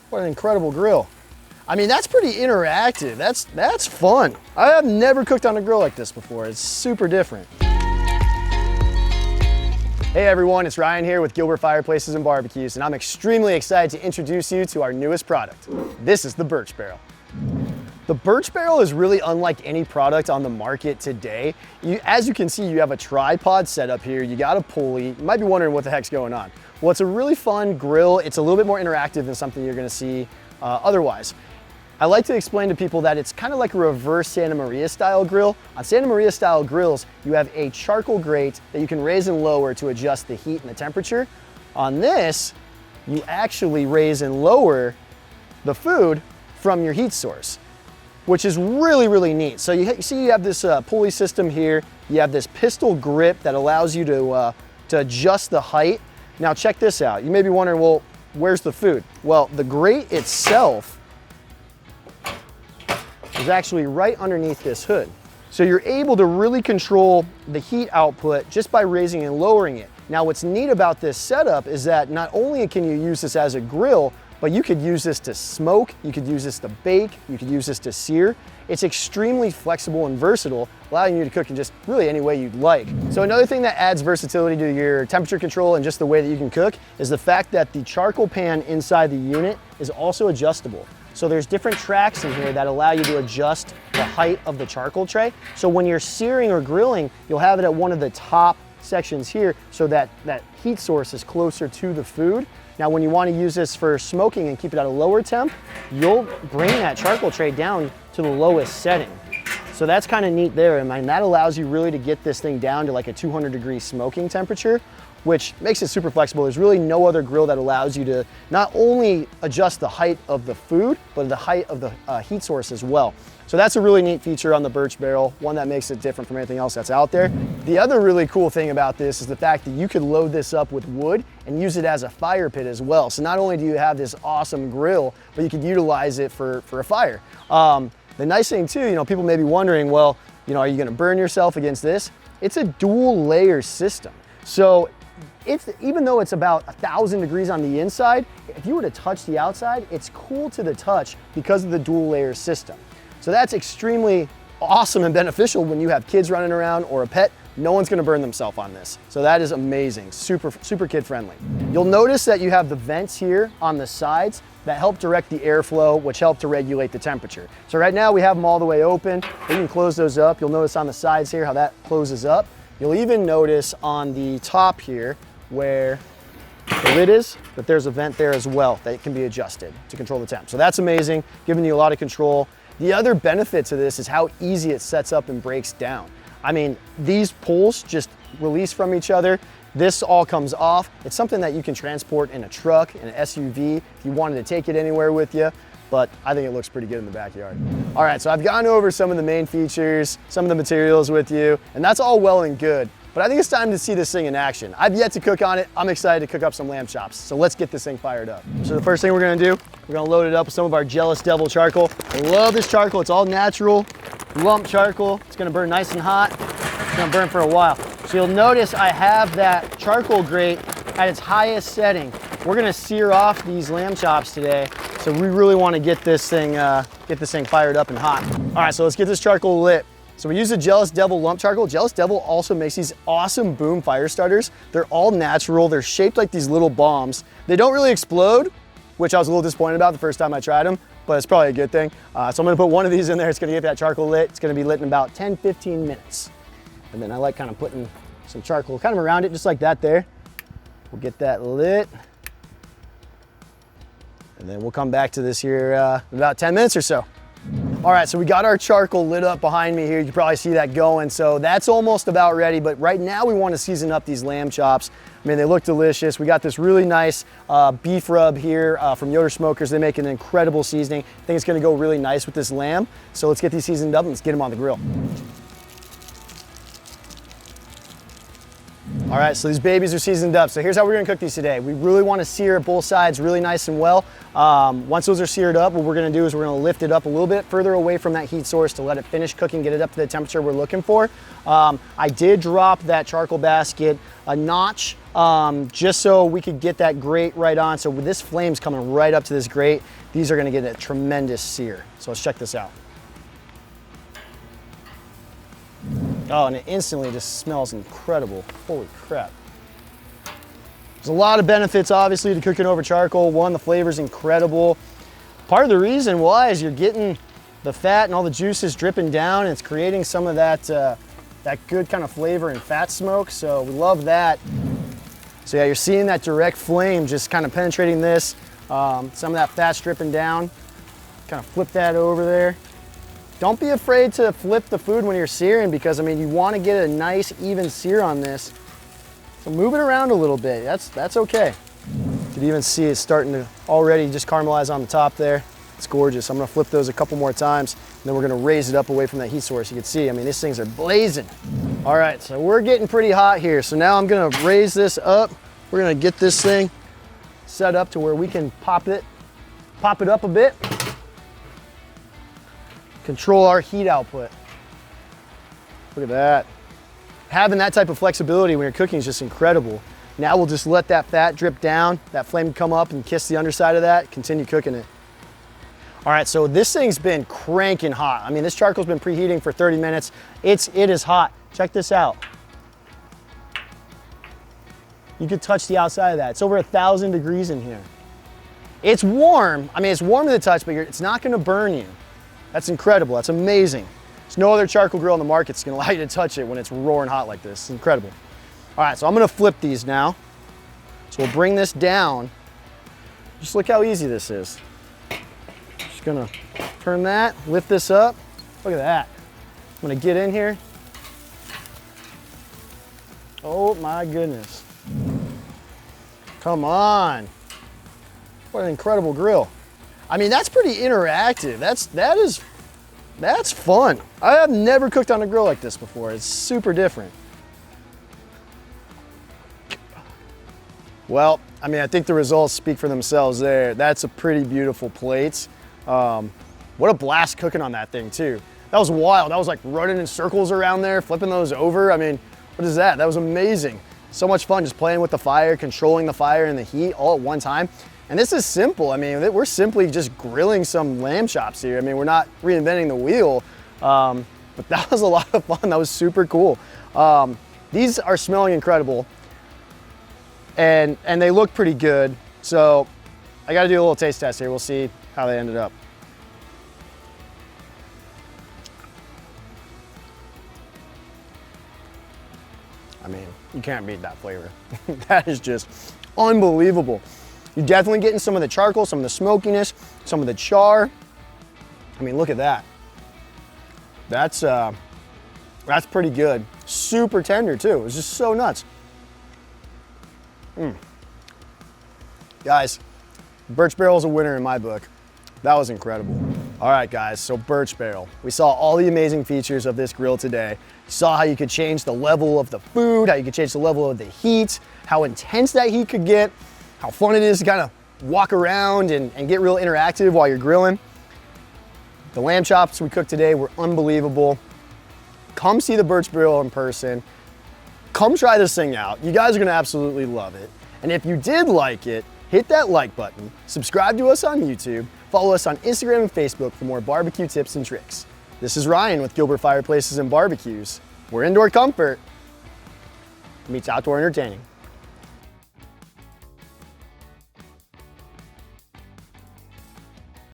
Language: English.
What an incredible grill. I mean, that's pretty interactive. That's fun. I have never cooked on a grill like this before. It's super different. Hey everyone, it's Ryan here with Gilbert Fireplaces and Barbecues, and I'm extremely excited to introduce you to our newest product. This is the Burch Barrel. The Burch Barrel is really unlike any product on the market today. As you can see, you have a tripod set up here, you got a pulley. You might be wondering what the heck's going on. Well, it's a really fun grill. It's a little bit more interactive than something you're gonna see otherwise. I like to explain to people that it's kind of like a reverse Santa Maria style grill. On Santa Maria style grills, you have a charcoal grate that you can raise and lower to adjust the heat and the temperature. On this, you actually raise and lower the food from your heat source, which is really, really neat. So you see you have this pulley system here. You have this pistol grip that allows you to adjust the height. Now check this out. You may be wondering, well, where's the food? Well, the grate itself is actually right underneath this hood. So you're able to really control the heat output just by raising and lowering it. Now what's neat about this setup is that not only can you use this as a grill, but you could use this to smoke, you could use this to bake, you could use this to sear. It's extremely flexible and versatile, allowing you to cook in just really any way you'd like. So another thing that adds versatility to your temperature control and just the way that you can cook is the fact that the charcoal pan inside the unit is also adjustable. So there's different tracks in here that allow you to adjust the height of the charcoal tray. So when you're searing or grilling, you'll have it at one of the top sections here so that that heat source is closer to the food. Now when you want to use this for smoking and keep it at a lower temp, you'll bring that charcoal tray down to the lowest setting. So that's kind of neat there, and that allows you really to get this thing down to like a 200-degree smoking temperature, which makes it super flexible. There's really no other grill that allows you to not only adjust the height of the food, but the height of the heat source as well. So that's a really neat feature on the Burch Barrel, one that makes it different from anything else that's out there. The other really cool thing about this is the fact that you could load this up with wood and use it as a fire pit as well. So not only do you have this awesome grill, but you could utilize it for a fire. The nice thing too, people may be wondering, well, are you gonna burn yourself against this? It's a dual layer system. So even though it's about 1,000 degrees on the inside, if you were to touch the outside, it's cool to the touch because of the dual layer system. So that's extremely awesome and beneficial when you have kids running around or a pet. No one's gonna burn themselves on this. So that is amazing, super kid friendly. You'll notice that you have the vents here on the sides that help direct the airflow, which help to regulate the temperature. So right now we have them all the way open. You can close those up. You'll notice on the sides here how that closes up. You'll even notice on the top here where the lid is, that there's a vent there as well that can be adjusted to control the temp. So that's amazing, giving you a lot of control. The other benefit to this is how easy it sets up and breaks down. I mean, these pulls just release from each other. This all comes off. It's something that you can transport in a truck, in an SUV, if you wanted to take it anywhere with you, but I think it looks pretty good in the backyard. All right, so I've gone over some of the main features, some of the materials with you, and that's all well and good. But I think it's time to see this thing in action. I've yet to cook on it. I'm excited to cook up some lamb chops. So let's get this thing fired up. So the first thing we're gonna do, we're gonna load it up with some of our Jealous Devil charcoal. I love this charcoal. It's all natural, lump charcoal. It's gonna burn nice and hot. It's gonna burn for a while. So you'll notice I have that charcoal grate at its highest setting. We're gonna sear off these lamb chops today. So we really wanna get this thing fired up and hot. All right, so let's get this charcoal lit. So we use the Jealous Devil lump charcoal. Jealous Devil also makes these awesome boom fire starters. They're all natural. They're shaped like these little bombs. They don't really explode, which I was a little disappointed about the first time I tried them, but it's probably a good thing. So I'm gonna put one of these in there. It's gonna get that charcoal lit. It's gonna be lit in about 10-15 minutes. And then I like kind of putting some charcoal kind of around it, just like that there. We'll get that lit. And then we'll come back to this here in about 10 minutes or so. All right, so we got our charcoal lit up behind me here. You can probably see that going. So that's almost about ready, but right now we want to season up these lamb chops. I mean, they look delicious. We got this really nice beef rub here from Yoder Smokers. They make an incredible seasoning. I think it's gonna go really nice with this lamb. So let's get these seasoned up and let's get them on the grill. All right, so these babies are seasoned up. So here's how we're gonna cook these today. We really wanna sear both sides really nice and well. Once those are seared up, what we're gonna do is we're gonna lift it up a little bit further away from that heat source to let it finish cooking, get it up to the temperature we're looking for. I did drop that charcoal basket a notch just so we could get that grate right on. So with this flame's coming right up to this grate, these are gonna get a tremendous sear. So let's check this out. Oh, and it instantly just smells incredible. Holy crap. There's a lot of benefits, obviously, to cooking over charcoal. One, the flavor's incredible. Part of the reason why is you're getting the fat and all the juices dripping down, and it's creating some of that, that good kind of flavor and fat smoke, so we love that. So yeah, you're seeing that direct flame just kind of penetrating this. Some of that fat's dripping down. Kind of flip that over there. Don't be afraid to flip the food when you're searing because, I mean, you want to get a nice even sear on this. So move it around a little bit, that's okay. You can even see it starting to already just caramelize on the top there. It's gorgeous. I'm gonna flip those a couple more times, and then we're gonna raise it up away from that heat source. You can see, I mean, these things are blazing. All right, so we're getting pretty hot here. So now I'm gonna raise this up. We're gonna get this thing set up to where we can pop it up a bit. Control our heat output. Look at that. Having that type of flexibility when you're cooking is just incredible. Now we'll just let that fat drip down, that flame come up and kiss the underside of that, continue cooking it. All right, so this thing's been cranking hot. I mean, this charcoal's been preheating for 30 minutes. It is hot. Check this out. You could touch the outside of that. It's over 1,000 degrees in here. It's warm. I mean, it's warm to the touch, but it's not gonna burn you. That's incredible, that's amazing. There's no other charcoal grill on the market that's gonna allow you to touch it when it's roaring hot like this. It's incredible. All right, so I'm gonna flip these now. So we'll bring this down. Just look how easy this is. Just gonna turn that, lift this up. Look at that. I'm gonna get in here. Oh my goodness. Come on. What an incredible grill. I mean, that's pretty interactive. That's fun. I have never cooked on a grill like this before. It's super different. Well, I mean, I think the results speak for themselves there. That's a pretty beautiful plate. What a blast cooking on that thing too. That was wild. I was like running in circles around there, flipping those over. I mean, what is that? That was amazing. So much fun just playing with the fire, controlling the fire and the heat all at one time. And this is simple. I mean, we're simply just grilling some lamb chops here. I mean, we're not reinventing the wheel, but that was a lot of fun. That was super cool. These are smelling incredible, and they look pretty good. So I got to do a little taste test here. We'll see how they ended up. I mean, you can't beat that flavor. That is just unbelievable. You're definitely getting some of the charcoal, some of the smokiness, some of the char. I mean, look at that. That's pretty good. Super tender too. It's just so nuts. Guys, Burch Barrel is a winner in my book. That was incredible. All right, guys, so Burch Barrel. We saw all the amazing features of this grill today. You saw how you could change the level of the food, how you could change the level of the heat, how intense that heat could get, how fun it is to kind of walk around and get real interactive while you're grilling. The lamb chops we cooked today were unbelievable. Come see the Burch Barrel in person. Come try this thing out. You guys are gonna absolutely love it. And if you did like it, hit that like button, subscribe to us on YouTube, follow us on Instagram and Facebook for more barbecue tips and tricks. This is Ryan with Gilbert Fireplaces and BBQs, where indoor comfort meets outdoor entertaining.